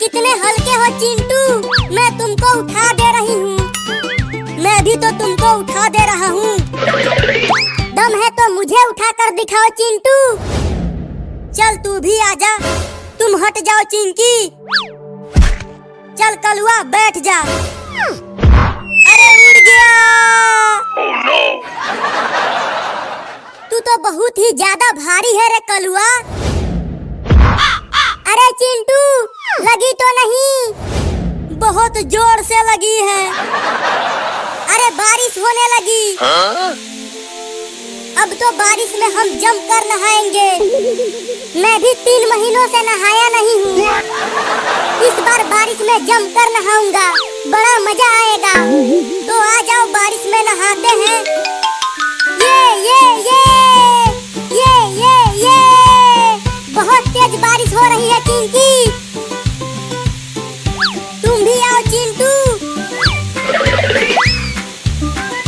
कितने हल्के हो चिंटू, मैं तुमको उठा दे रही हूँ। मैं भी तो तुमको उठा दे रहा हूँ। दम है तो मुझे उठा कर दिखाओ चिंटू। चल तू भी आजा। तुम हट जाओ चिंकी। चल कलुआ बैठ जा। अरे उड़ गया। Oh no! तू तो बहुत ही ज्यादा भारी है रे कलुआ। अरे चिंटू लगी तो नहीं? बहुत जोर से लगी है। अरे बारिश होने लगी। अब तो बारिश में हम जम कर नहाएंगे। मैं भी 3 महीनों से नहाया नहीं हूँ। इस बार बारिश में जम कर नहाऊंगा, बड़ा मजा आएगा। तो आ जाओ बारिश में नहाते हैं। ये बहुत तेज बारिश हो रही है चिंकी। तुम भी आओ चिंटू।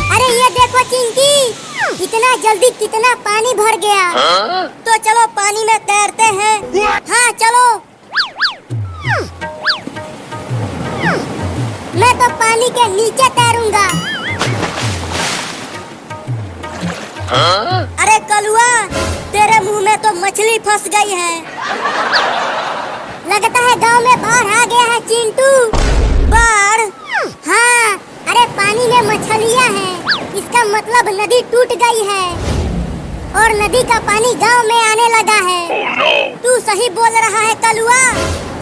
अरे ये देखो चिंकी, इतना जल्दी कितना पानी भर गया। तो चलो पानी में तैरते हैं। हाँ चलो। मैं तो पानी के नीचे तैरूंगा। अरे कलुआ, तेरे मुंह में तो मछली फंस गई है। लगता है गांव में बाढ़ आ गया है चिंटू। बाढ़? हाँ, अरे पानी में मछलियाँ हैं। इसका मतलब नदी टूट गई है और नदी का पानी गांव में आने लगा है। Oh no! तू सही बोल रहा है कलुआ।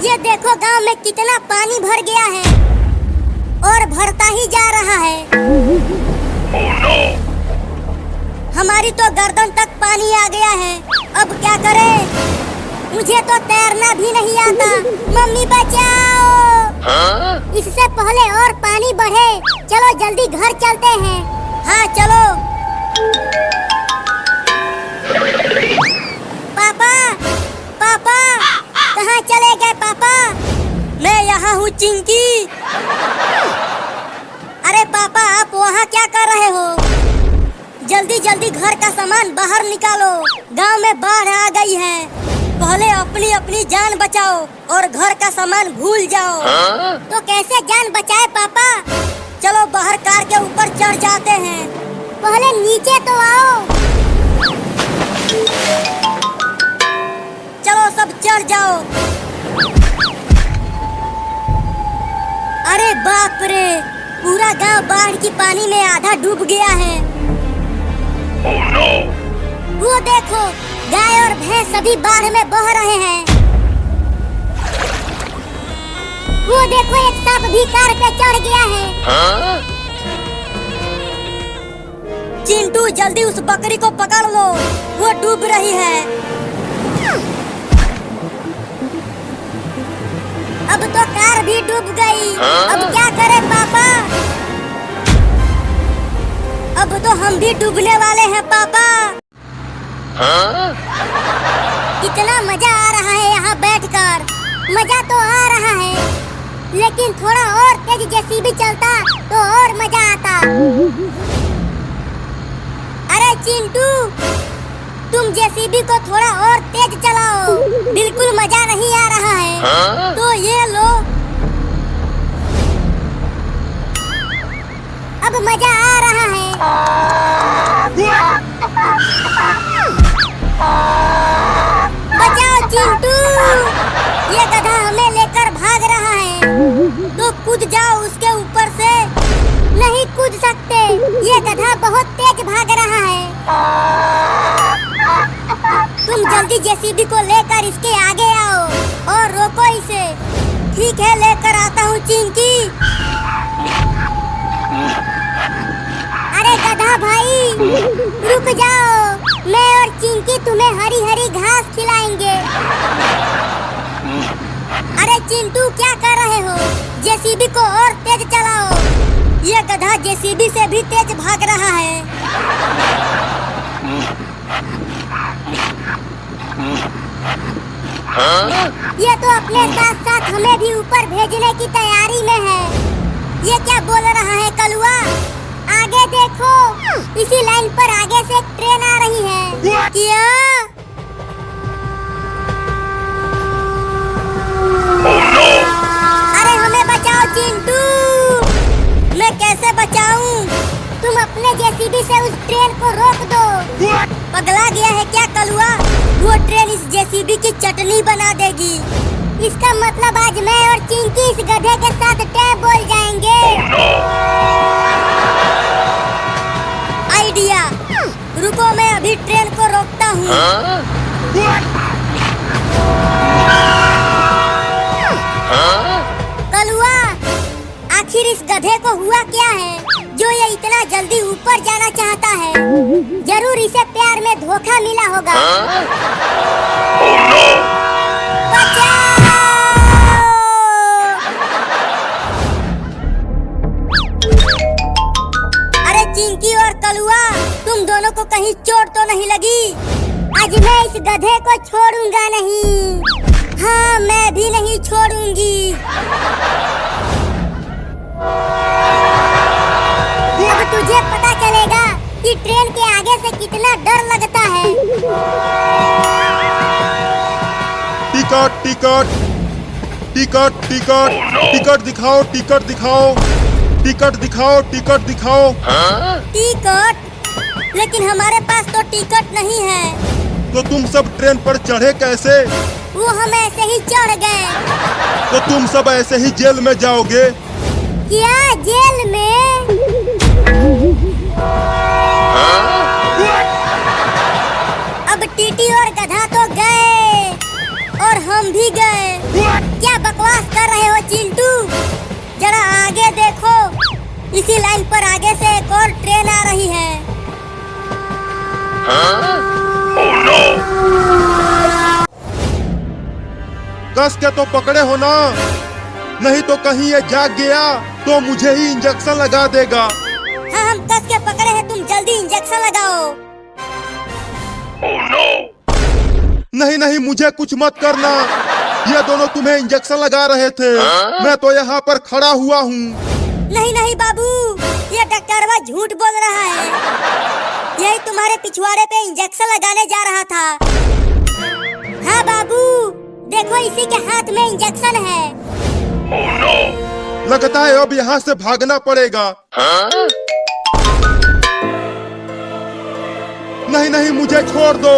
ये देखो गांव में कितना पानी भर गया है और भरता ही जा रहा है। Oh no! हमारी तो गर्दन तक पानी आ गया है। अब क्या करें? मुझे तो तैरना भी नहीं आता। मम्मी बचाओ। इससे पहले और पानी बढ़े। चलो जल्दी घर चलते हैं। हाँ चलो। पापा, पापा, कहाँ चले गए पापा? मैं यहाँ हूँ चिंकी। अरे पापा, आप वहाँ क्या कर रहे हो? जल्दी जल्दी घर का सामान बाहर निकालो। गांव में बाढ़ आ गई है। पहले अपनी अपनी जान बचाओ और घर का सामान भूल जाओ। तो कैसे जान बचाए पापा? चलो बाहर कार के ऊपर चढ़ जाते हैं। पहले नीचे तो आओ। चलो सब चढ़ जाओ। अरे बाप रे, पूरा गांव बाढ़ की पानी में आधा डूब गया है। Oh no! वो देखो, गाय और भैंस सभी बाढ़ में बह रहे हैं। वो देखो, एक सांप भी कार पे चढ़ गया है। चिंटू जल्दी उस बकरी को पकड़ लो, वो डूब रही है। अब तो कार भी डूब गई। अब क्या करें पापा? अब तो हम भी डूबने वाले हैं पापा। कितना मजा आ रहा है यहाँ बैठकर। मजा तो आ रहा है, लेकिन थोड़ा और तेज जेसीबी चलता तो और मजा आता। अरे चिंटू, तुम जेसीबी को थोड़ा और तेज चलाओ। बिल्कुल मजा नहीं आ रहा है। तो ये लो। अब मजा आ रहा है। बचाओ चिंटू, ये गधा हमें लेकर भाग रहा है। तो कूद जाओ उसके ऊपर से। नहीं कूद सकते, ये गधा बहुत तेज भाग रहा है। तुम जल्दी जेसीबी को लेकर इसके आगे आओ और रोको इसे। ठीक है, लेकर आता हूँ चिंकी। अरे गधा भाई, रुक जाओ। मैं और चिंकी तुम्हें हरी हरी घास खिलाएंगे। अरे चिंटू, क्या कर रहे हो? जेसीबी को और तेज चलाओ। ये गधा जेसीबी से भी तेज भाग रहा है। ये तो अपने साथ साथ हमें भी ऊपर भेजने की तैयारी में है। ये क्या बोल रहा है कलुआ? आगे देखो, इसी लाइन पर आगे से एक ट्रेन आ रही है। क्या? Oh no! जेसीबी से उस ट्रेन को रोक दो। पगला गया है क्या कलुआ? वो ट्रेन इस जेसीबी की चटनी बना देगी। इसका मतलब आज मैं और चिंकी इस गधे के साथ टै बोल जाएंगे। आइडिया, रुको मैं अभी ट्रेन को रोकता हूँ। कलुआ, आखिर इस गधे को हुआ क्या है जो ये इतना जल्दी ऊपर जाना चाहता है? जरूर इसे प्यार में धोखा मिला होगा। बचाओ! अरे चिंकी और कलुआ, तुम दोनों को कहीं चोट तो नहीं लगी? आज मैं इस गधे को छोड़ूंगा नहीं। हाँ, मैं भी नहीं छोड़ूंगी। अब तुझे पता चलेगा कि ट्रेन के आगे से कितना डर लगता है। Ticket ticket ticket ticket ticket दिखाओ, टिकट दिखाओ, टिकट दिखाओ, टिकट दिखाओ। टिकट? लेकिन हमारे पास तो टिकट नहीं है। तो तुम सब ट्रेन पर चढ़े कैसे? वो हम ऐसे ही चढ़ गए। तो तुम सब ऐसे ही जेल में जाओगे? क्या जेल में? अब टीटी और गधा तो गए और हम भी गए। क्या बकवास कर रहे हो चिंटू? जरा आगे देखो, इसी लाइन पर आगे से एक और ट्रेन आ रही है। Oh no! कस के तो पकड़े हो ना, नहीं तो कहीं ये जाग गया तो मुझे ही इंजेक्शन लगा देगा। हाँ, हम कस के पकड़े हैं, तुम जल्दी इंजेक्शन लगाओ। Oh no! नहीं नहीं, मुझे कुछ मत करना। ये दोनों तुम्हें इंजेक्शन लगा रहे थे, मैं तो यहाँ पर खड़ा हुआ हूँ। नहीं नहीं बाबू, ये डॉक्टरवा झूठ बोल रहा है। यही तुम्हारे पिछवाड़े पे इंजेक्शन लगाने जा रहा था। हाँ बाबू, देखो इसी के हाथ में इंजेक्शन है। Oh no! लगता है अब यहाँ से भागना पड़ेगा। नहीं नहीं, मुझे छोड़ दो।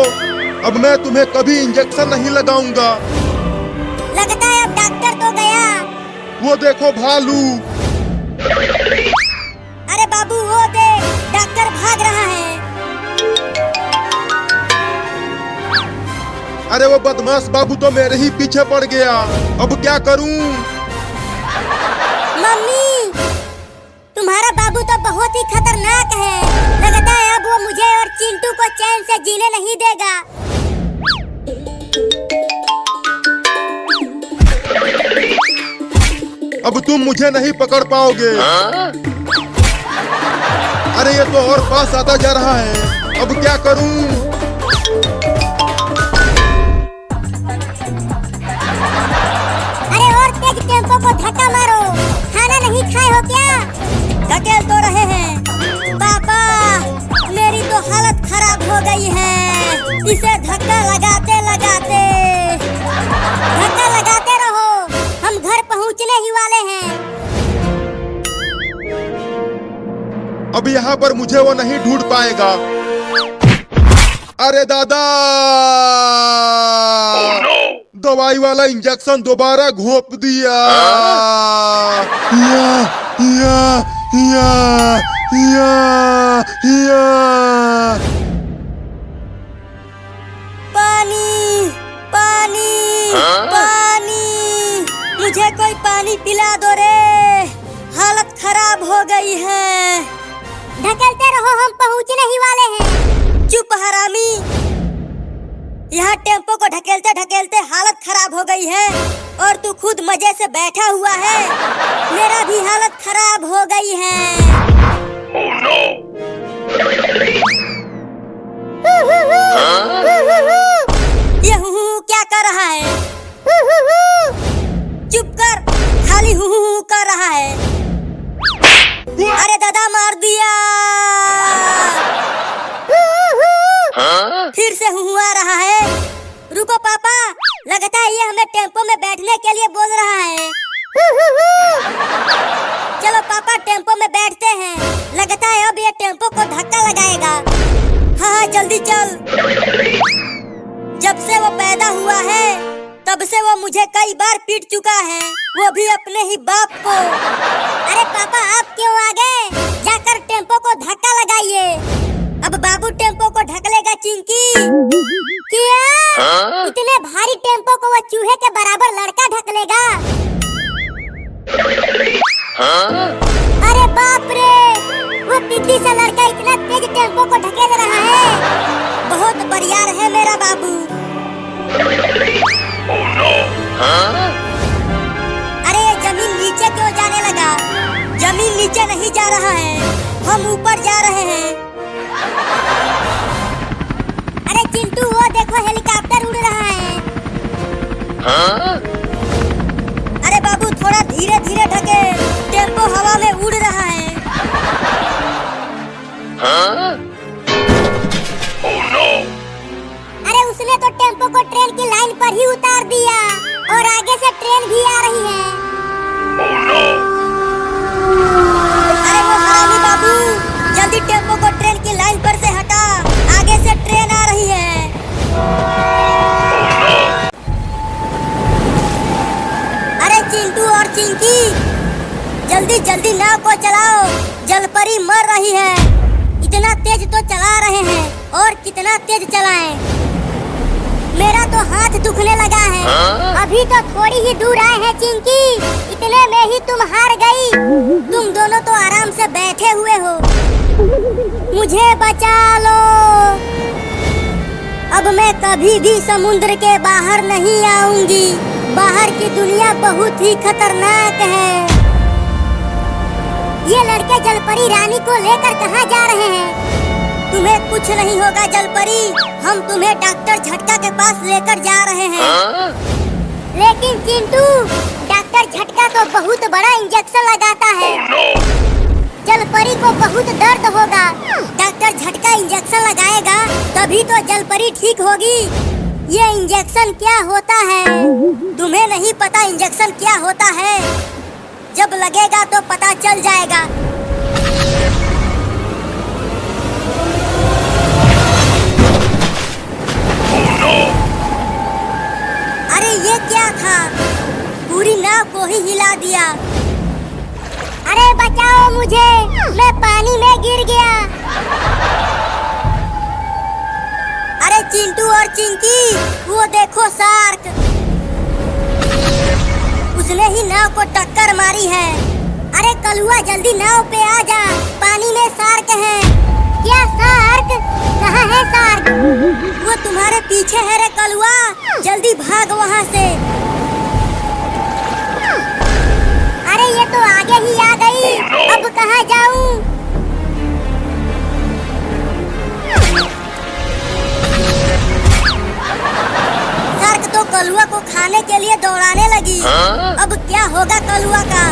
अब मैं तुम्हें कभी इंजेक्शन नहीं लगाऊंगा। लगता है अब डॉक्टर तो गया। वो देखो भालू। अरे बाबू वो देख, डॉक्टर भाग रहा है। अरे वो बदमाश बाबू तो मेरे ही पीछे पड़ गया। अब क्या करूं? मम्मी, तुम्हारा बाबू तो बहुत ही खतरनाक है। लगता है अब वो मुझे और चिंटू को चैन से जीने नहीं देगा। अब तुम मुझे नहीं पकड़ पाओगे। अरे ये तो और पास आता जा रहा है। अब क्या करूं? अरे और तेज टेम्पो को धक्का मारो। खाना नहीं खाए हो क्या? धकेल तो रहे हैं। पापा, मेरी तो हालत खराब हो गई है। इसे धक्का लगाते लगाते रहो, हम घर पहुंचने ही वाले हैं। अब यहाँ पर मुझे वो नहीं ढूंढ पाएगा। अरे दादा, Oh no! दवाई वाला इंजेक्शन दोबारा घोंप दिया। या, या, या, या, या। पानी, पानी, पानी, मुझे कोई पानी पिला दो रे। हालत खराब हो गई है। ढकेलते रहो, हम पहुंचने ही वाले हैं। चुप हरामी, यहाँ टेम्पो को ढकेलते ढकेलते हालत खराब हो गई है और तू खुद मजे से बैठा हुआ है। मेरा भी हालत खराब हो गई है। Oh no! ये हूँ क्या कर रहा है? चुप कर, खाली हूँ कर रहा है। अरे दादा, मार दिया। फिर से हुआ रहा है। रुको पापा, लगता है ये हमें टेम्पो में बैठने के लिए बोल रहा है। चलो पापा टेम्पो में बैठते हैं। लगता है अब ये टेम्पो को धक्का लगाएगा। हाँ हाँ जल्दी चल। जब से वो पैदा हुआ है तब से वो मुझे कई बार पीट चुका है, वो भी अपने ही बाप को। अरे पापा आप क्यों आ गए? जाकर टेम्पो को धक्का लगाइए। अब बाबू टेम्पो को ढकलेगा चिंकी। क्या? इतने भारी टेम्पो को वो चूहे के बराबर लड़का ढकलेगा? अरे बाप रे, वो पिद्दी सा लड़का इतना तेज टेम्पो को ढकेल रहा है। बहुत बरियार है मेरा बाबू। Oh no! अरे ये जमीन नीचे क्यों जाने लगा? जमीन नीचे नहीं जा रहा है, हम ऊपर जा रहे हैं। अरे चिंटू वो देखो हेलीकॉप्टर उड़ रहा है। अरे बाबू थोड़ा धीरे धीरे ढके, टेम्पो हवा में उड़ रहा है। Oh no! अरे उसने तो टेम्पो को ट्रेन की लाइन पर ही उतार दिया और आगे से ट्रेन भी आ रही है। Oh no! अरे वो हरामी बाबू, जल्दी टेम्पो को ट्रेन की लाइन पर से हटा, आगे से ट्रेन आ रही है। अरे चिंटू और चिंकी जल्दी जल्दी नाव को चलाओ, जलपरी मर रही है। इतना तेज तो चला रहे हैं, और कितना तेज चलाएं? मेरा तो हाथ दुखने लगा है। अभी तो थोड़ी ही दूर आए हैं चिंकी, इतने में ही तुम हार गई। तुम दोनों तो आराम से बैठे हुए हो। मुझे बचा लो। अब मैं कभी भी समुद्र के बाहर नहीं आऊंगी। बाहर की दुनिया बहुत ही खतरनाक है। ये लड़के जलपरी रानी को लेकर कहाँ जा रहे हैं? तुम्हें कुछ नहीं होगा जलपरी, हम तुम्हें डॉक्टर झटका के पास लेकर जा रहे हैं। लेकिन चिंटू, डॉक्टर झटका तो बहुत बड़ा इंजेक्शन लगाता है। जलपरी को बहुत दर्द होगा। डॉक्टर झटका इंजेक्शन लगाएगा तभी तो जलपरी ठीक होगी। ये इंजेक्शन क्या होता है? तुम्हें नहीं पता इंजेक्शन क्या होता है? जब लगेगा तो पता चल जाएगा। अरे ये क्या था? पूरी नाव को ही हिला दिया। अरे बचाओ मुझे, मैं पानी में गिर गया। अरे चिंटू और चिंकी वो देखो शार्क, उसने ही नाव को टक्कर मारी है। अरे कलुआ जल्दी नाव पे आ जा, पानी में शार्क है। क्या शार्क? कहाँ है शार्क? वो तुम्हारे पीछे है रे कलुआ, जल्दी भाग वहाँ से। अरे ये तो आगे ही आ गई, अब कहाँ जाऊँ? शार्क तो कलुआ को खाने के लिए दौड़ाने लगी। अब क्या होगा कलुआ का?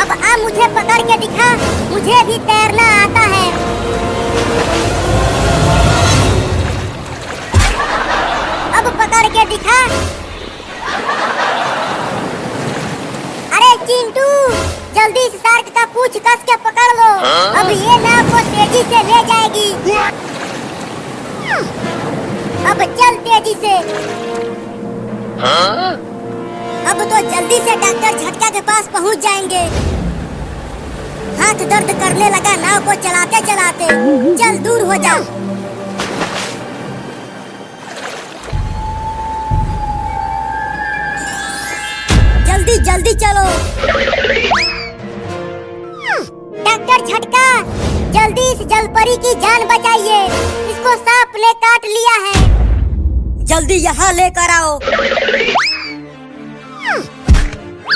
अब आ मुझे पकड़ के दिखा, मुझे भी तैरना आता है। अब पकड़ के दिखा। अरे चिंटू जल्दी इस शार्क का पूंछ कस के पकड़ लो। अब ये नाव को तेजी से ले जाएगी। अब चल तेजी से। अब तो जल्दी से डॉक्टर झटका के पास पहुंच जाएंगे। हाथ दर्द करने लगा नाव को चलाते चलाते। चल दूर हो जा। जल्दी जल्दी चलो। डॉक्टर झटका जल्दी इस जलपरी की जान बचाइए, इसको सांप ने काट लिया है। जल्दी यहाँ लेकर आओ।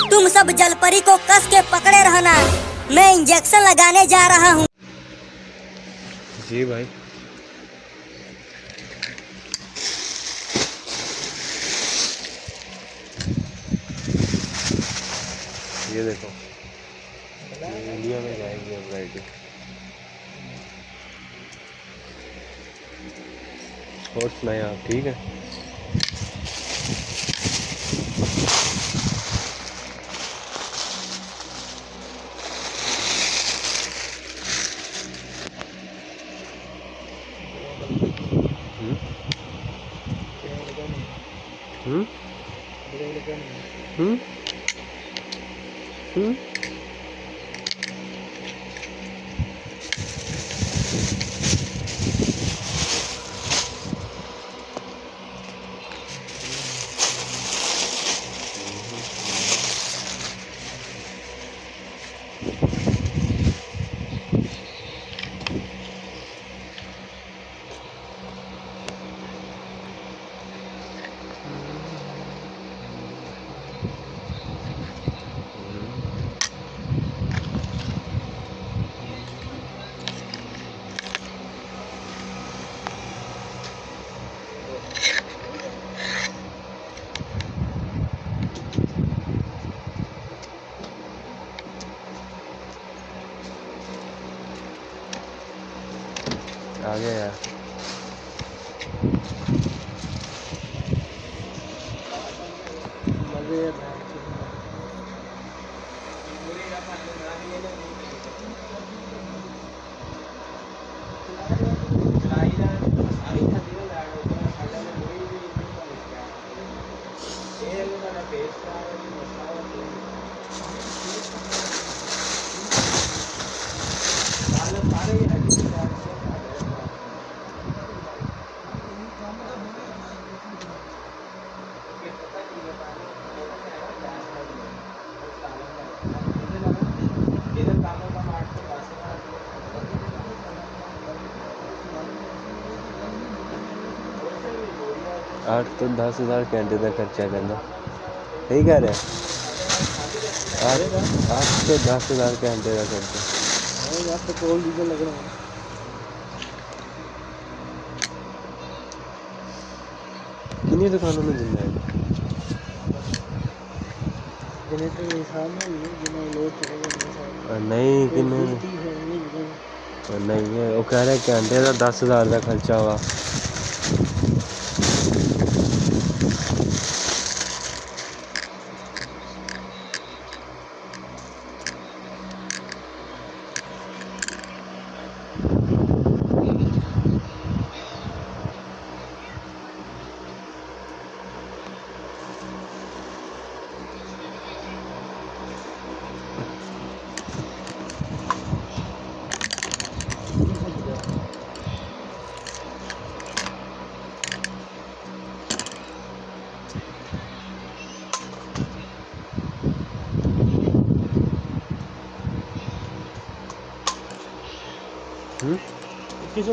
तुम सब जलपरी को कस के पकड़े रहना, मैं इंजेक्शन लगाने जा रहा हूँ। जी भाई। ये देखो इंडिया में जाएंगे अब राइटिंग। और सुनाए आप ठीक है? हम्म हम्म हम्म आ गया यार। आठ तो 10,000 घंटे का खर्चा करना सही कह रहे हैं। 8 तो 10,000 घंटे का खर्चा। पेट्रोल डीजल लग रहा है। किन्नी दुकानों में जिंदा है जनरेटर के हिसाब में जिन्हें लोड चलेगा नहीं किन्ने नहीं है वो कह रहे घंटे का 10,000 का खर्चा हुआ। किस